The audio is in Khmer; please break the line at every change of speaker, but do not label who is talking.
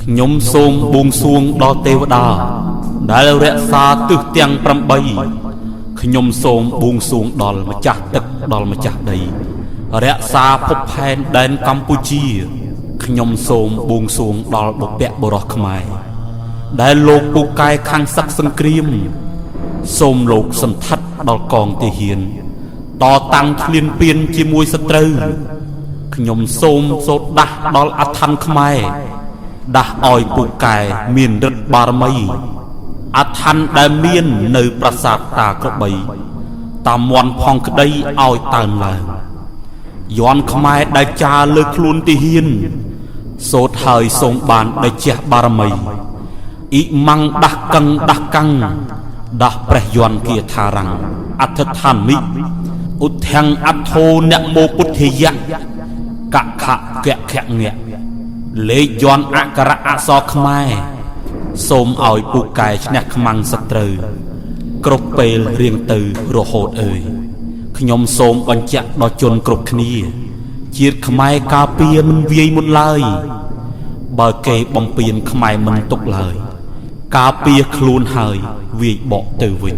ខ្ញុំសូមបួងសួងដល់ទេវតាដែលរក្សាទិសទាំង8ខ្ញុំសូមបួងសួងដល់ម្ចាស់ទឹកដល់ម្ចាស់ដីរក្សាភពផែនដែនកម្ពុជាខ្ញុំសូមបួងសួងដល់បុព្វបុរសខ្មែរដែលលោកពូកែខាងសឹកសង្គ្រាមសូមលោកសន្ធិដ្ឋដល់កងទាហានតតាំងឃ្លានពៀនជាមួយសត្រូវខ្ញុំសូមសូត្រដាស់ដល់អធិនខ្មែរដាស់ឲ្យពូកែមានឫទ្ធិបារមីអធិនដែលមាននៅប្រាសាទតាក្របីតាមន់ផងក្តីឲ្យតើនឡើងយន់ខ្មែរដែលចាលើខ្លួនទាហានសូត្រហើយសូមបានដែលជះបារមីអ៊ីម៉ាំងដាស់កឹងដាស់កាំងដាស់ព្រះយន់គាថារាំងអធិដ្ឋាមិឧទ្ធាំងអធោនមោពុទ្ធិយៈកខៈកខៈងៈលេខយន់អក្សរអក្សរខ្មែរសូមឲ្យពូកែឈ្នះខ្មាំងសត្រូវគ្រប់ពេលរៀងទៅរហូតអើយខ្ញុំសូមបញ្ជាក់ដល់ជនគ្រប់គ្នាជាតិខ្មែរការពារមិនវាយមុនឡើយបើគេបំពេញខ្មែរមិនទុកឡើយការពារខ្លួនហើយវាយបកទៅវិញ